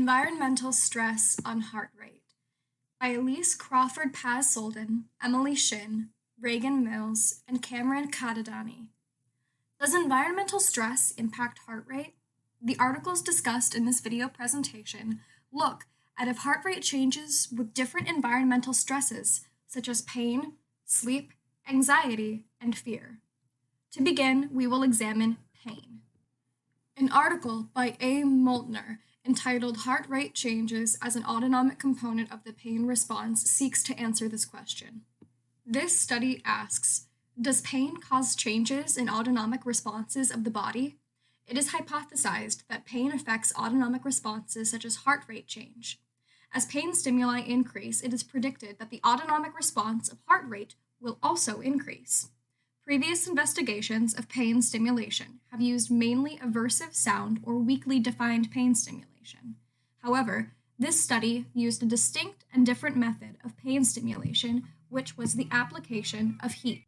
Environmental Stress on Heart Rate by Elise Crawford Paz Solden, Emily Shin, Reagan Mills, and Cameron Katadani. Does environmental stress impact heart rate? The articles discussed in this video presentation look at if heart rate changes with different environmental stresses, such as pain, sleep, anxiety, and fear. To begin, we will examine pain. An article by A. Moltner entitled Heart Rate Changes as an Autonomic Component of the Pain Response seeks to answer this question. This study asks, does pain cause changes in autonomic responses of the body? It is hypothesized that pain affects autonomic responses such as heart rate change. As pain stimuli increase, it is predicted that the autonomic response of heart rate will also increase. Previous investigations of pain stimulation have used mainly aversive sound or weakly defined pain stimulation. However, this study used a distinct and different method of pain stimulation, which was the application of heat.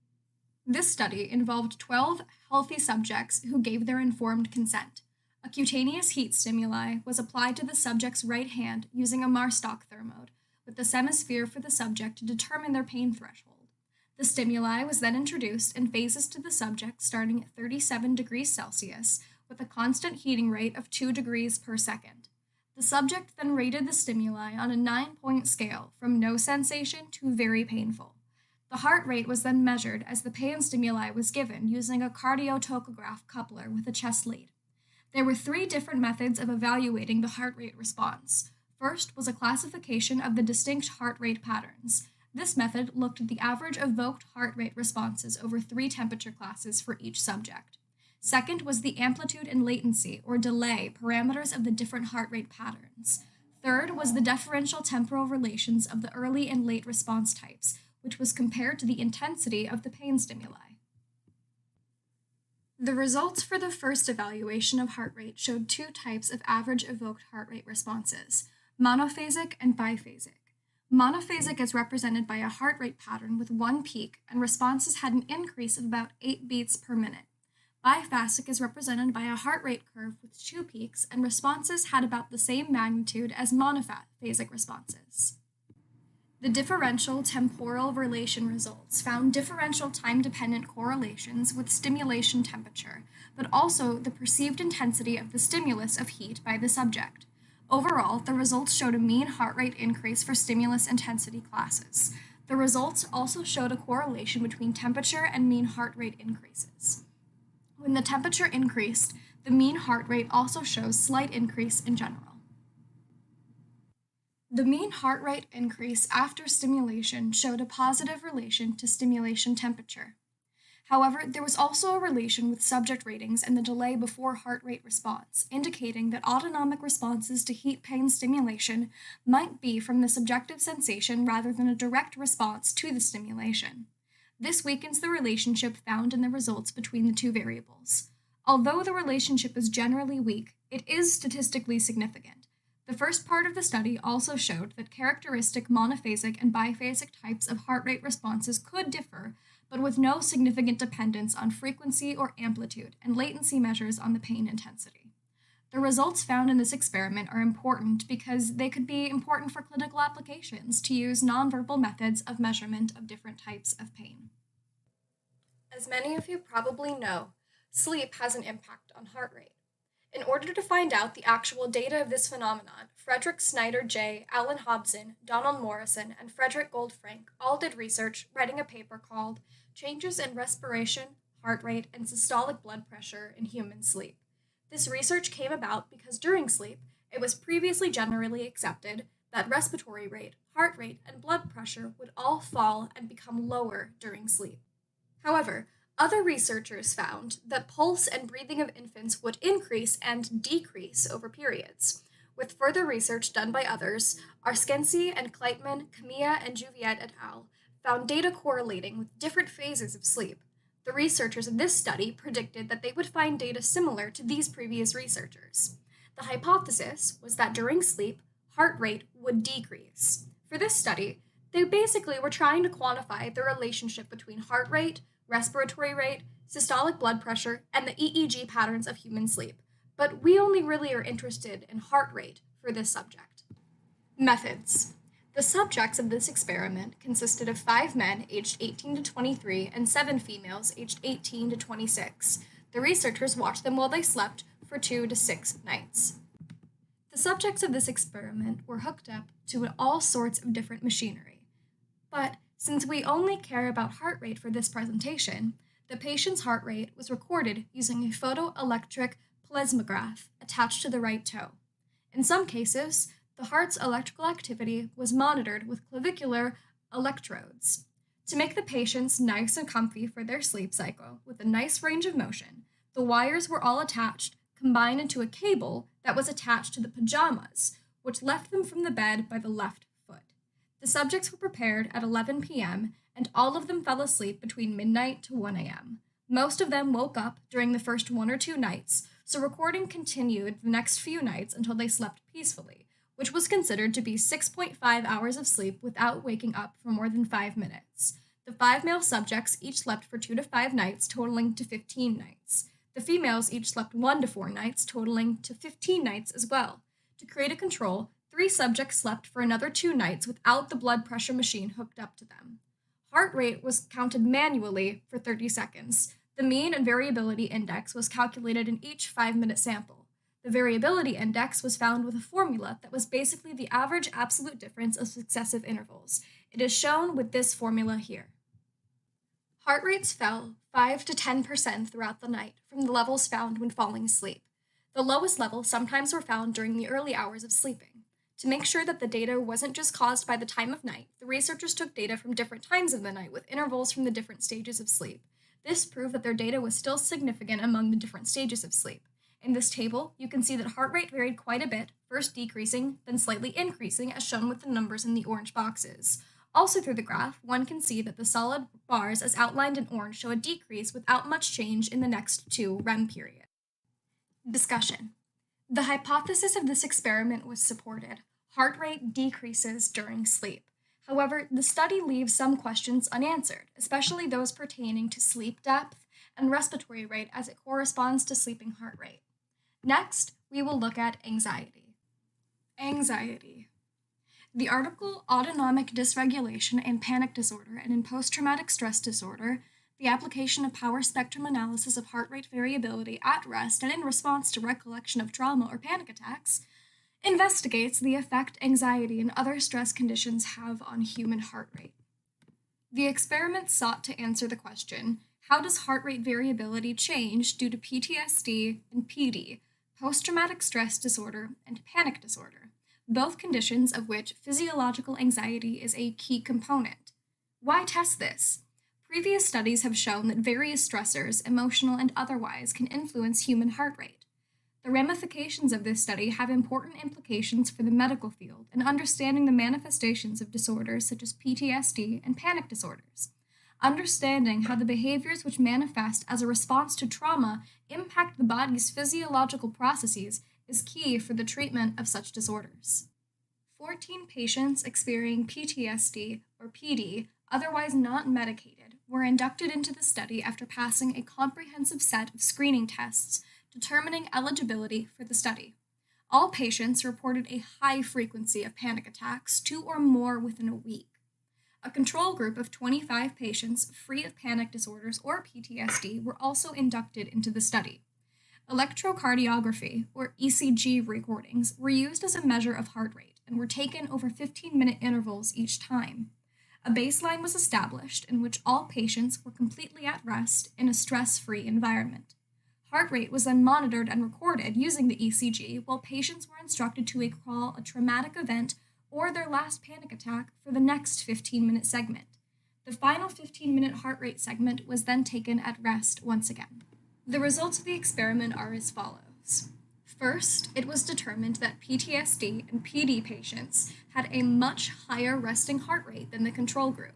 This study involved 12 healthy subjects who gave their informed consent. A cutaneous heat stimuli was applied to the subject's right hand using a Marstock thermode, with the semisphere for the subject to determine their pain threshold. The stimuli was then introduced in phases to the subject starting at 37 degrees Celsius with a constant heating rate of 2 degrees per second. The subject then rated the stimuli on a 9-point scale from no sensation to very painful. The heart rate was then measured as the pain stimuli was given using a cardiotocograph coupler with a chest lead. There were 3 different methods of evaluating the heart rate response. First was a classification of the distinct heart rate patterns. This method looked at the average evoked heart rate responses over 3 temperature classes for each subject. Second was the amplitude and latency, or delay, parameters of the different heart rate patterns. Third was the differential temporal relations of the early and late response types, which was compared to the intensity of the pain stimuli. The results for the first evaluation of heart rate showed 2 types of average evoked heart rate responses, monophasic and biphasic. Monophasic is represented by a heart rate pattern with 1 peak, and responses had an increase of about 8 beats per minute. Biphasic is represented by a heart rate curve with 2 peaks, and responses had about the same magnitude as monophasic responses. The differential temporal relation results found differential time-dependent correlations with stimulation temperature, but also the perceived intensity of the stimulus of heat by the subject. Overall, the results showed a mean heart rate increase for stimulus intensity classes. The results also showed a correlation between temperature and mean heart rate increases. When the temperature increased, the mean heart rate also shows slight increase in general. The mean heart rate increase after stimulation showed a positive relation to stimulation temperature. However, there was also a relation with subject ratings and the delay before heart rate response, indicating that autonomic responses to heat pain stimulation might be from the subjective sensation rather than a direct response to the stimulation. This weakens the relationship found in the results between the 2 variables. Although the relationship is generally weak, it is statistically significant. The first part of the study also showed that characteristic monophasic and biphasic types of heart rate responses could differ, but with no significant dependence on frequency or amplitude and latency measures on the pain intensity. The results found in this experiment are important because they could be important for clinical applications to use nonverbal methods of measurement of different types of pain. As many of you probably know, sleep has an impact on heart rate. In order to find out the actual data of this phenomenon, Frederick Snyder J., Alan Hobson, Donald Morrison, and Frederick Goldfrank all did research writing a paper called Changes in Respiration, Heart Rate, and Systolic Blood Pressure in Human Sleep. This research came about because during sleep, it was previously generally accepted that respiratory rate, heart rate, and blood pressure would all fall and become lower during sleep. However, other researchers found that pulse and breathing of infants would increase and decrease over periods. With further research done by others, Arskensi and Kleitman, Camilla, and Juviet et al. Found data correlating with different phases of sleep. The researchers in this study predicted that they would find data similar to these previous researchers. The hypothesis was that during sleep, heart rate would decrease. For this study, they basically were trying to quantify the relationship between heart rate, respiratory rate, systolic blood pressure, and the EEG patterns of human sleep. but we only really are interested in heart rate for this subject. Methods. The subjects of this experiment consisted of 5 men aged 18 to 23 and 7 females aged 18 to 26. The researchers watched them while they slept for 2 to 6 nights. The subjects of this experiment were hooked up to all sorts of different machinery. But since we only care about heart rate for this presentation, the patient's heart rate was recorded using a photoelectric plethysmograph attached to the right toe. In some cases, the heart's electrical activity was monitored with clavicular electrodes. To make the patients nice and comfy for their sleep cycle with a nice range of motion, the wires were all attached, combined into a cable that was attached to the pajamas, which left them from the bed by the left foot. The subjects were prepared at 11 p.m., and all of them fell asleep between midnight to 1 a.m. Most of them woke up during the first 1 or 2 nights, so recording continued the next few nights until they slept peacefully, which was considered to be 6.5 hours of sleep without waking up for more than 5 minutes. The 5 male subjects each slept for 2 to 5 nights, totaling to 15 nights. The females each slept 1 to 4 nights, totaling to 15 nights as well. To create a control, 3 subjects slept for another 2 nights without the blood pressure machine hooked up to them. Heart rate was counted manually for 30 seconds. The mean and variability index was calculated in each 5-minute sample. The variability index was found with a formula that was basically the average absolute difference of successive intervals. It is shown with this formula here. Heart rates fell 5 to 10% throughout the night from the levels found when falling asleep. The lowest levels sometimes were found during the early hours of sleeping. To make sure that the data wasn't just caused by the time of night, the researchers took data from different times of the night with intervals from the different stages of sleep. This proved that their data was still significant among the different stages of sleep. In this table, you can see that heart rate varied quite a bit, first decreasing, then slightly increasing, as shown with the numbers in the orange boxes. Also through the graph, one can see that the solid bars as outlined in orange show a decrease without much change in the next 2 REM periods. Discussion. The hypothesis of this experiment was supported. Heart rate decreases during sleep. However, the study leaves some questions unanswered, especially those pertaining to sleep depth and respiratory rate as it corresponds to sleeping heart rate. Next, we will look at anxiety. Anxiety. The article Autonomic Dysregulation in Panic Disorder and in Post-Traumatic Stress Disorder, the application of power spectrum analysis of heart rate variability at rest and in response to recollection of trauma or panic attacks, investigates the effect anxiety and other stress conditions have on human heart rate. The experiment sought to answer the question, how does heart rate variability change due to PTSD and PD, post-traumatic stress disorder and panic disorder, both conditions of which physiological anxiety is a key component? Why test this? Previous studies have shown that various stressors, emotional and otherwise, can influence human heart rate. The ramifications of this study have important implications for the medical field and understanding the manifestations of disorders such as PTSD and panic disorders. Understanding how the behaviors which manifest as a response to trauma impact the body's physiological processes is key for the treatment of such disorders. 14 patients experiencing PTSD or PD, otherwise not medicated, were inducted into the study after passing a comprehensive set of screening tests determining eligibility for the study. All patients reported a high frequency of panic attacks, 2 or more within a week. A control group of 25 patients free of panic disorders or PTSD were also inducted into the study. Electrocardiography, or ECG recordings, were used as a measure of heart rate and were taken over 15-minute intervals each time. A baseline was established in which all patients were completely at rest in a stress-free environment. Heart rate was then monitored and recorded using the ECG while patients were instructed to recall a traumatic event or their last panic attack for the next 15-minute segment. The final 15-minute heart rate segment was then taken at rest once again. The results of the experiment are as follows. First, it was determined that PTSD and PD patients had a much higher resting heart rate than the control group.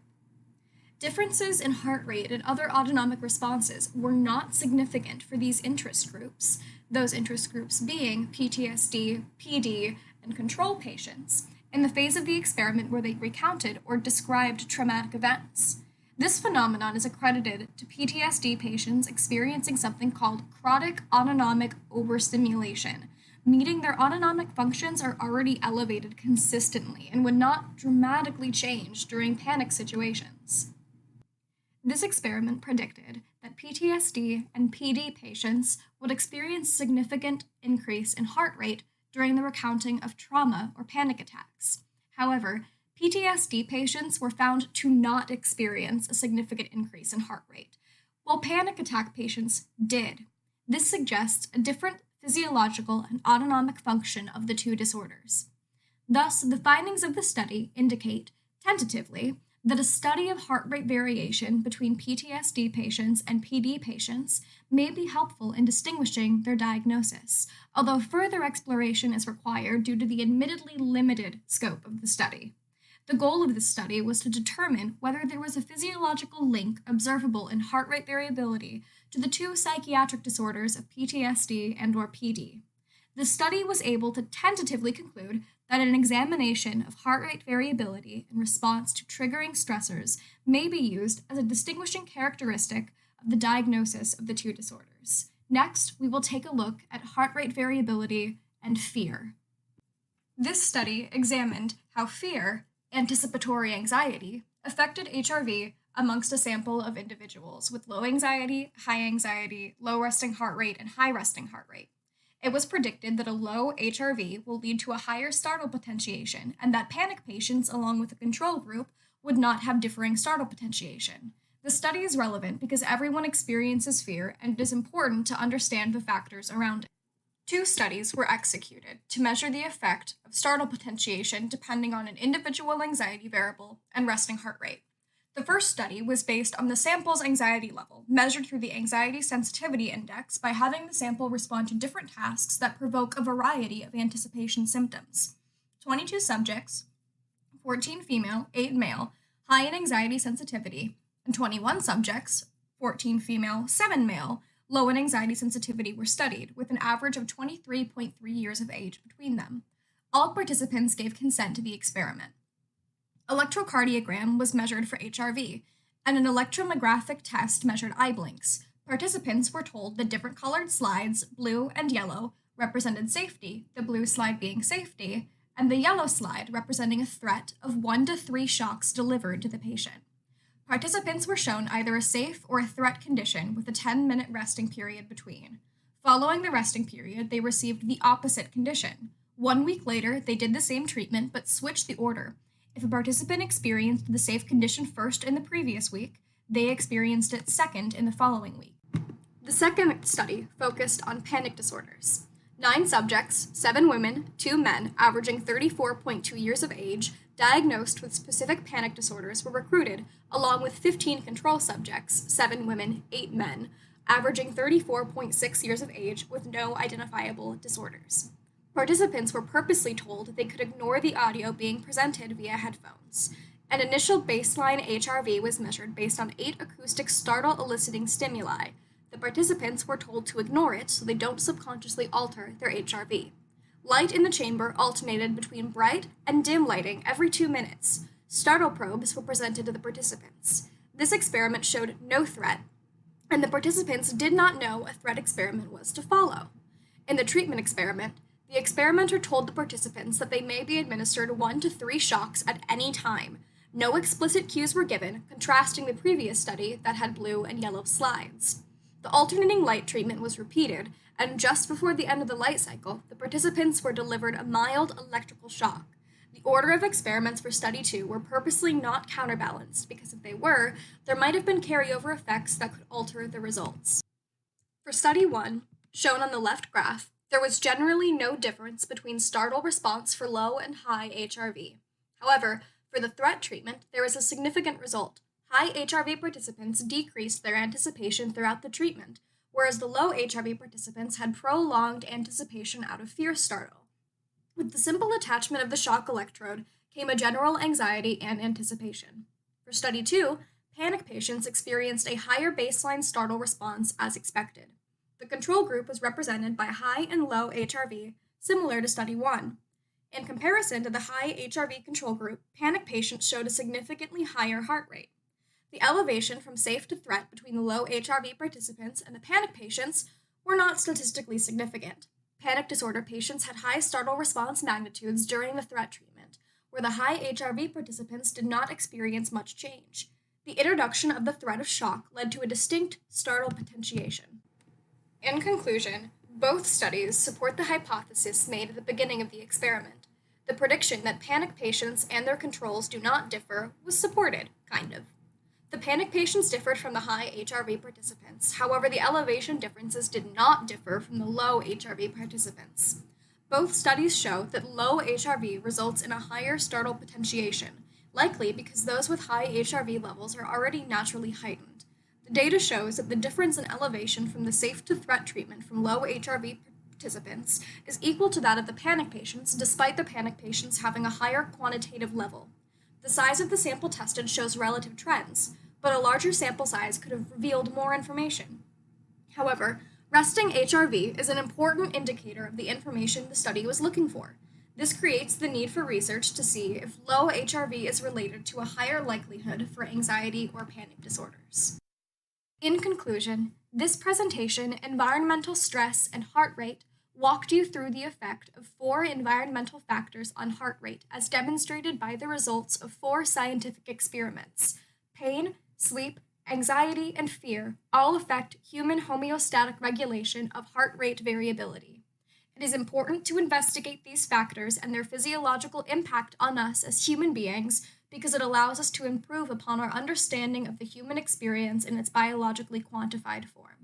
Differences in heart rate and other autonomic responses were not significant for these interest groups, those interest groups being PTSD, PD, and control patients, in the phase of the experiment where they recounted or described traumatic events. This phenomenon is accredited to PTSD patients experiencing something called chronic autonomic overstimulation, meaning their autonomic functions are already elevated consistently and would not dramatically change during panic situations. This experiment predicted that PTSD and PD patients would experience significant increase in heart rate during the recounting of trauma or panic attacks. However, PTSD patients were found to not experience a significant increase in heart rate, while panic attack patients did. This suggests a different physiological and autonomic function of the two disorders. Thus, the findings of the study indicate, tentatively, that a study of heart rate variation between PTSD patients and PD patients may be helpful in distinguishing their diagnosis, although further exploration is required due to the admittedly limited scope of the study. The goal of this study was to determine whether there was a physiological link observable in heart rate variability to the two psychiatric disorders of PTSD and/or PD. The study was able to tentatively conclude that an examination of heart rate variability in response to triggering stressors may be used as a distinguishing characteristic of the diagnosis of the two disorders. Next, we will take a look at heart rate variability and fear. This study examined how fear, anticipatory anxiety, affected HRV amongst a sample of individuals with low anxiety, low resting heart rate, and high resting heart rate. It was predicted that a low HRV will lead to a higher startle potentiation, and that panic patients, along with a control group, would not have differing startle potentiation. The study is relevant because everyone experiences fear, and it is important to understand the factors around it. Two studies were executed to measure the effect of startle potentiation depending on an individual anxiety variable and resting heart rate. The first study was based on the sample's anxiety level, measured through the Anxiety Sensitivity Index by having the sample respond to different tasks that provoke a variety of anticipation symptoms. 22 subjects, 14 female, 8 male, high in anxiety sensitivity, and 21 subjects, 14 female, 7 male, low in anxiety sensitivity were studied, with an average of 23.3 years of age between them. All participants gave consent to the experiment. Electrocardiogram was measured for HRV, and an electromyographic test measured eye blinks. Participants were told that different colored slides, blue and yellow, represented safety, the blue slide being safety, and the yellow slide representing a threat of 1 to 3 shocks delivered to the patient. Participants were shown either a safe or a threat condition with a 10-minute resting period between. Following the resting period, they received the opposite condition. 1 week later, they did the same treatment but switched the order. If a participant experienced the safe condition first in the previous week, they experienced it second in the following week. The second study focused on panic disorders. 9 subjects, 7 women, 2 men, averaging 34.2 years of age, diagnosed with specific panic disorders were recruited, along with 15 control subjects, 7 women, 8 men, averaging 34.6 years of age with no identifiable disorders. Participants were purposely told they could ignore the audio being presented via headphones. An initial baseline HRV was measured based on 8 acoustic startle-eliciting stimuli. The participants were told to ignore it so they don't subconsciously alter their HRV. Light in the chamber alternated between bright and dim lighting every 2 minutes. Startle probes were presented to the participants. This experiment showed no threat, and the participants did not know a threat experiment was to follow. In the treatment experiment, the experimenter told the participants that they may be administered 1 to 3 shocks at any time. No explicit cues were given, contrasting the previous study that had blue and yellow slides. The alternating light treatment was repeated, and just before the end of the light cycle, the participants were delivered a mild electrical shock. The order of experiments for Study 2 were purposely not counterbalanced, because if they were, there might have been carryover effects that could alter the results. For Study 1, shown on the left graph, there was generally no difference between startle response for low and high HRV. However, for the threat treatment, there was a significant result. High HRV participants decreased their anticipation throughout the treatment, whereas the low HRV participants had prolonged anticipation out of fear startle. With the simple attachment of the shock electrode came a general anxiety and anticipation. For Study 2, panic patients experienced a higher baseline startle response as expected. The control group was represented by high and low HRV, similar to Study 1. In comparison to the high HRV control group, panic patients showed a significantly higher heart rate. The elevation from safe to threat between the low HRV participants and the panic patients were not statistically significant. Panic disorder patients had high startle response magnitudes during the threat treatment, where the high HRV participants did not experience much change. The introduction of the threat of shock led to a distinct startle potentiation. In conclusion, both studies support the hypothesis made at the beginning of the experiment. The prediction that panic patients and their controls do not differ was supported, kind of. The panic patients differed from the high HRV participants. However, the elevation differences did not differ from the low HRV participants. Both studies show that low HRV results in a higher startle potentiation, likely because those with high HRV levels are already naturally heightened. The data shows that the difference in elevation from the safe to threat treatment from low HRV participants is equal to that of the panic patients, despite the panic patients having a higher quantitative level. The size of the sample tested shows relative trends, but a larger sample size could have revealed more information. However, resting HRV is an important indicator of the information the study was looking for. This creates the need for research to see if low HRV is related to a higher likelihood for anxiety or panic disorders. In conclusion, this presentation, Environmental Stress and Heart Rate, walked you through the effect of 4 environmental factors on heart rate as demonstrated by the results of 4 scientific experiments. Pain, sleep, anxiety, and fear all affect human homeostatic regulation of heart rate variability. It is important to investigate these factors and their physiological impact on us as human beings because it allows us to improve upon our understanding of the human experience in its biologically quantified form.